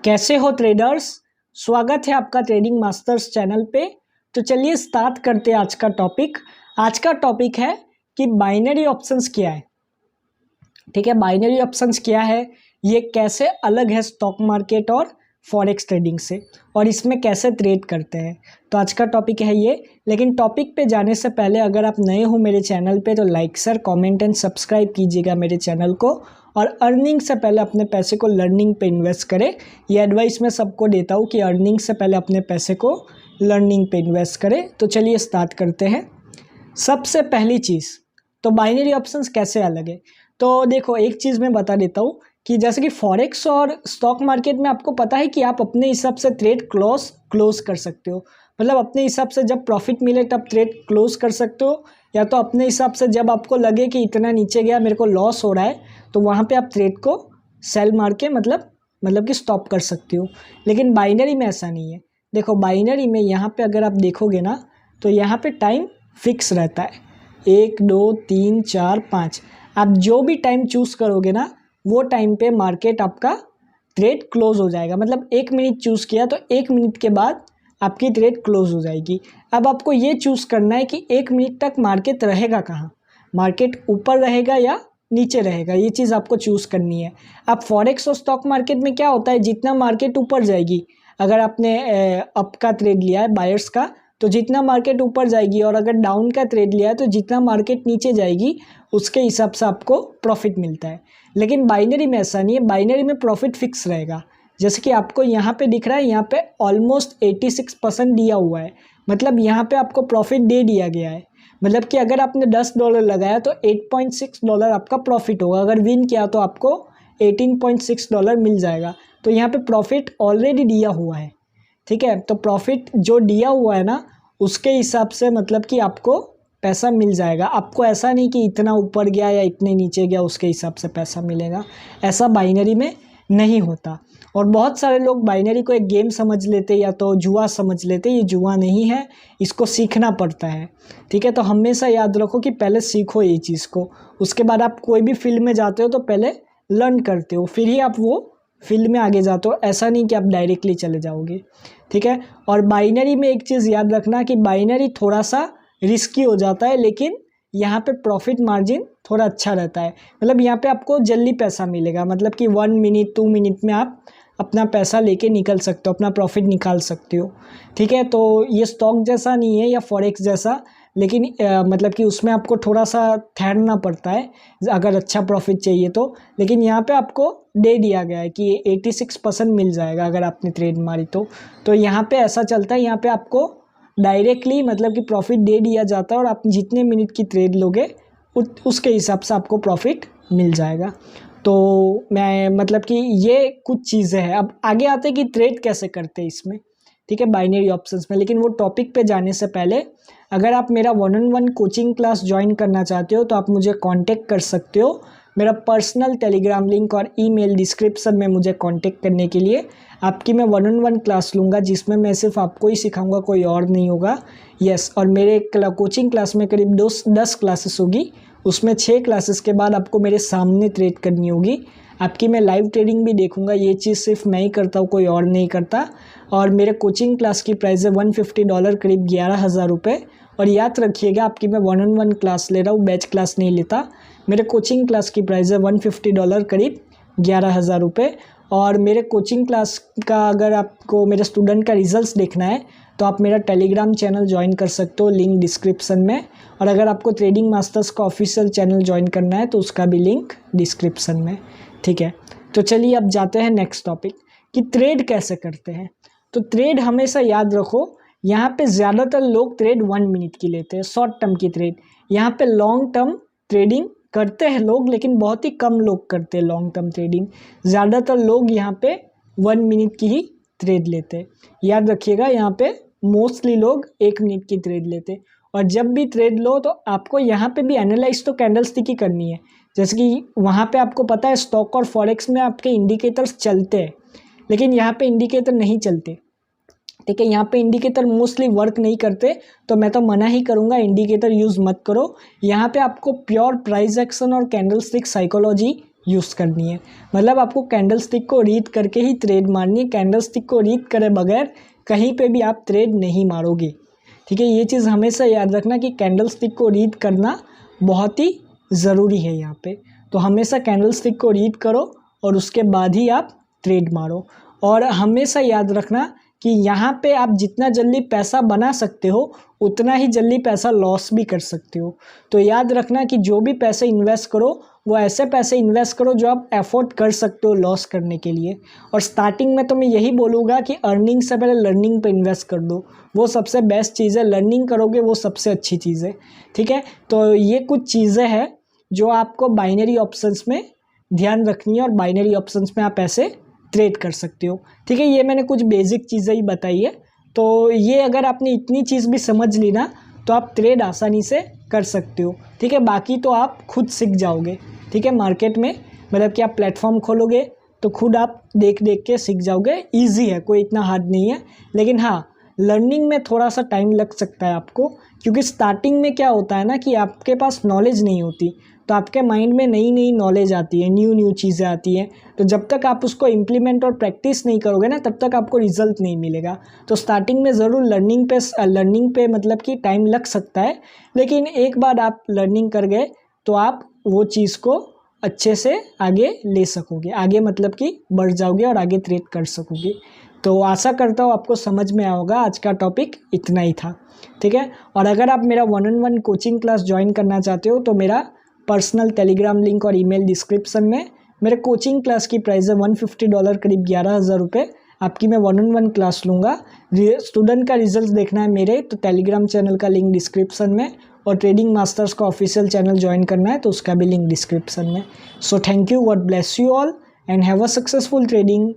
कैसे हो ट्रेडर्स। स्वागत है आपका ट्रेडिंग मास्टर्स चैनल पे। तो चलिए स्टार्ट करते हैं आज का टॉपिक। आज का टॉपिक है कि बाइनरी ऑप्शंस क्या है। ठीक है, बाइनरी ऑप्शंस क्या है, ये कैसे अलग है स्टॉक मार्केट और फॉरेक्स ट्रेडिंग से, और इसमें कैसे ट्रेड करते हैं। तो आज का टॉपिक है ये। लेकिन टॉपिक पे जाने से पहले अगर आप नए हो मेरे चैनल पे तो like share comment and subscribe कीजिएगा मेरे चैनल को। और अर्निंग से पहले अपने पैसे को लर्निंग पे इन्वेस्ट करें। ये एडवाइस मैं सबको देता हूँ कि अर्निंग से पहले अपने पैसे को लर्निंग पे इन्वेस्ट करें। तो चलिए स्टार्ट करते हैं। सबसे पहली चीज़ तो बाइनरी ऑप्शंस कैसे अलग है। तो देखो एक चीज़ मैं बता देता हूँ कि जैसे कि फॉरेक्स और स्टॉक मार्केट में आपको पता है कि आप अपने हिसाब से ट्रेड क्लोज कर सकते हो। मतलब अपने हिसाब से जब प्रॉफिट मिले तब ट्रेड क्लोज कर सकते हो, या तो अपने हिसाब से जब आपको लगे कि इतना नीचे गया मेरे को लॉस हो रहा है तो वहाँ पे आप ट्रेड को सेल मार के मतलब कि स्टॉप कर सकते हो। लेकिन बाइनरी में ऐसा नहीं है। देखो बाइनरी में यहाँ पे अगर आप देखोगे ना तो यहाँ पे टाइम फिक्स रहता है, 1 2 3 4 5। आप जो भी टाइम चूज़ करोगे ना वो टाइम पे मार्केट आपका ट्रेड क्लोज हो जाएगा। मतलब 1 मिनट चूज़ किया तो 1 मिनट के बाद आपकी ट्रेड क्लोज हो जाएगी। अब आपको ये चूज़ करना है कि 1 मिनट तक मार्केट रहेगा कहाँ, मार्केट ऊपर रहेगा या नीचे रहेगा, ये चीज़ आपको चूज़ करनी है। अब फॉरेक्स और स्टॉक मार्केट में क्या होता है, जितना मार्केट ऊपर जाएगी, अगर आपने अप का ट्रेड लिया है बायर्स का तो जितना मार्केट ऊपर जाएगी, और अगर डाउन का ट्रेड लिया है तो जितना मार्केट नीचे जाएगी उसके हिसाब से आपको प्रॉफिट मिलता है। लेकिन बाइनरी में ऐसा नहीं है। बाइनरी में प्रॉफिट फिक्स रहेगा। जैसे कि आपको यहाँ पे दिख रहा है, यहाँ पे ऑलमोस्ट 86% दिया हुआ है। मतलब यहाँ पे आपको प्रॉफिट दे दिया गया है। मतलब कि अगर आपने $10 लगाया तो $8.6 आपका प्रॉफिट होगा। अगर विन किया तो आपको $18.6 मिल जाएगा। तो यहाँ पे प्रॉफिट ऑलरेडी दिया हुआ है। ठीक है, तो प्रॉफिट जो दिया हुआ है ना उसके हिसाब से मतलब कि आपको पैसा मिल जाएगा। आपको ऐसा नहीं कि इतना ऊपर गया या इतने नीचे गया उसके हिसाब से पैसा मिलेगा, ऐसा बाइनरी में नहीं होता। और बहुत सारे लोग बाइनरी को एक गेम समझ लेते या तो जुआ समझ लेते। ये जुआ नहीं है, इसको सीखना पड़ता है। ठीक है, तो हमेशा याद रखो कि पहले सीखो ये चीज़ को, उसके बाद आप कोई भी फील्ड में जाते हो तो पहले लर्न करते हो, फिर ही आप वो फील्ड में आगे जाते हो। ऐसा नहीं कि आप डायरेक्टली चले जाओगे। ठीक है, और बाइनरी में एक चीज़ याद रखना कि बाइनरी थोड़ा सा रिस्की हो जाता है, लेकिन यहाँ पे प्रॉफिट मार्जिन थोड़ा अच्छा रहता है। मतलब यहाँ पे आपको जल्दी पैसा मिलेगा। मतलब कि 1 मिनट 2 मिनट में आप अपना पैसा लेके निकल सकते हो, अपना प्रॉफिट निकाल सकते हो। ठीक है, तो ये स्टॉक जैसा नहीं है या फॉरेक्स जैसा, लेकिन मतलब कि उसमें आपको थोड़ा सा ठहरना पड़ता है अगर अच्छा प्रॉफिट चाहिए तो। लेकिन यहाँ पे आपको दे दिया गया है कि 86% मिल जाएगा अगर आपने ट्रेड मारी तो यहाँ पे ऐसा चलता है। यहाँ पे आपको डायरेक्टली मतलब कि प्रॉफिट दे दिया जाता है, और आप जितने मिनट की ट्रेड लोगे उसके हिसाब से आपको प्रॉफिट मिल जाएगा। तो मैं मतलब कि ये कुछ चीज़ें हैं। अब आगे आते हैं कि ट्रेड कैसे करते हैं इसमें। ठीक है, बाइनरी ऑप्शंस में। लेकिन वो टॉपिक पे जाने से पहले अगर आप मेरा 1-on-1 कोचिंग क्लास ज्वाइन करना चाहते हो तो आप मुझे कांटेक्ट कर सकते हो। मेरा पर्सनल टेलीग्राम लिंक और ईमेल डिस्क्रिप्शन में मुझे कांटेक्ट करने के लिए। आपकी मैं 1-on-1 क्लास लूँगा जिसमें मैं सिर्फ आपको ही सिखाऊंगा, कोई और नहीं होगा। यस, और मेरे कोचिंग क्लास में करीब 10 क्लासेस होगी। उसमें 6 क्लासेस के बाद आपको मेरे सामने ट्रेड करनी होगी। आपकी मैं लाइव ट्रेडिंग भी देखूंगा। ये चीज़ सिर्फ मैं ही करता हूँ, कोई और नहीं करता। और मेरे कोचिंग क्लास की प्राइस है $150, करीब 11,000 रुपये। और याद रखिएगा आपकी मैं 1-on-1 क्लास ले रहा हूँ, बैच क्लास नहीं लेता। मेरे कोचिंग क्लास की प्राइस है $150, करीब 11,000 रुपये। और मेरे कोचिंग क्लास का अगर आपको मेरे स्टूडेंट का रिजल्ट्स देखना है तो आप मेरा टेलीग्राम चैनल ज्वाइन कर सकते हो, लिंक डिस्क्रिप्शन में। और अगर आपको ट्रेडिंग मास्टर्स का ऑफिशियल चैनल ज्वाइन करना है तो उसका भी लिंक डिस्क्रिप्शन में। ठीक है, तो चलिए अब जाते हैं नेक्स्ट टॉपिक कि ट्रेड कैसे करते हैं। तो ट्रेड हमेशा याद रखो, यहाँ पे ज़्यादातर लोग ट्रेड 1 मिनट की लेते हैं, शॉर्ट टर्म की ट्रेड। यहाँ पे लॉन्ग टर्म ट्रेडिंग करते हैं लोग, लेकिन बहुत ही कम लोग करते हैं लॉन्ग टर्म ट्रेडिंग। ज़्यादातर लोग यहाँ पे 1 मिनट की ही ट्रेड लेते हैं। याद रखिएगा, यहाँ पे मोस्टली लोग 1 मिनट की ट्रेड लेते हैं। और जब भी ट्रेड लो तो आपको यहाँ पे भी एनालाइज तो कैंडलस्टिक ही करनी है। जैसे कि वहाँ पे आपको पता है स्टॉक और फॉरेक्स में आपके इंडिकेटर्स चलते हैं, लेकिन यहाँ पे इंडिकेटर नहीं चलते। ठीक है, यहाँ पे इंडिकेटर मोस्टली वर्क नहीं करते, तो मैं तो मना ही करूँगा इंडिकेटर यूज़ मत करो। यहाँ पे आपको प्योर प्राइस एक्शन और कैंडलस्टिक साइकोलॉजी यूज़ करनी है। मतलब आपको कैंडल स्टिक को रीड करके ही ट्रेड मारनी है। कैंडल स्टिक को रीड करे बगैर कहीं पे भी आप ट्रेड नहीं मारोगे, ठीक है। ये चीज़ हमेशा याद रखना कि कैंडल स्टिक को रीड करना बहुत ही ज़रूरी है यहाँ पे। तो हमेशा कैंडल स्टिक को रीड करो और उसके बाद ही आप ट्रेड मारो। और हमेशा याद रखना कि यहाँ पे आप जितना जल्दी पैसा बना सकते हो उतना ही जल्दी पैसा लॉस भी कर सकते हो। तो याद रखना कि जो भी पैसे इन्वेस्ट करो वो ऐसे पैसे इन्वेस्ट करो जो आप अफोर्ड कर सकते हो लॉस करने के लिए। और स्टार्टिंग में तो मैं यही बोलूँगा कि अर्निंग से पहले लर्निंग पे इन्वेस्ट कर दो, वो सबसे बेस्ट चीज़ है। लर्निंग करोगे वो सबसे अच्छी चीज़ है, ठीक है। तो ये कुछ चीज़ें हैं जो आपको बाइनरी ऑप्शंस में ध्यान रखनी है और बाइनरी ऑप्शंस में आप ऐसे ट्रेड कर सकते हो, ठीक है। ये मैंने कुछ बेसिक चीज़ें ही बताई है। तो ये अगर आपने इतनी चीज़ भी समझ ली ना तो आप ट्रेड आसानी से कर सकते हो, ठीक है। बाकी तो आप खुद सीख जाओगे, ठीक है। मार्केट में मतलब कि आप प्लेटफॉर्म खोलोगे तो खुद आप देख देख के सीख जाओगे। ईजी है, कोई इतना हार्ड नहीं है। लेकिन हाँ, लर्निंग में थोड़ा सा टाइम लग सकता है आपको, क्योंकि स्टार्टिंग में क्या होता है ना कि आपके पास नॉलेज नहीं होती, तो आपके माइंड में नई नई नॉलेज आती है, न्यू चीज़ें आती हैं। तो जब तक आप उसको इम्प्लीमेंट और प्रैक्टिस नहीं करोगे ना तब तक आपको रिजल्ट नहीं मिलेगा। तो स्टार्टिंग में ज़रूर लर्निंग पे मतलब कि टाइम लग सकता है, लेकिन एक बार आप लर्निंग कर गए तो आप वो चीज़ को अच्छे से आगे ले सकोगे, आगे मतलब कि बढ़ जाओगे और आगे ट्रेड कर सकोगे। तो आशा करता हूँ आपको समझ में आया होगा। आज का टॉपिक इतना ही था, ठीक है। और अगर आप मेरा 1-on-1 कोचिंग क्लास ज्वाइन करना चाहते हो तो मेरा पर्सनल टेलीग्राम लिंक और ईमेल डिस्क्रिप्शन में। मेरे कोचिंग क्लास की प्राइस है $150, करीब 11,000 रुपये। आपकी मैं 1-on-1 क्लास लूँगा। स्टूडेंट का रिजल्ट देखना है मेरे तो टेलीग्राम चैनल का लिंक डिस्क्रिप्शन में, और ट्रेडिंग मास्टर्स का ऑफिशियल चैनल ज्वाइन करना है तो उसका भी लिंक डिस्क्रिप्शन में। So thank you, God bless you all and have a successful trading.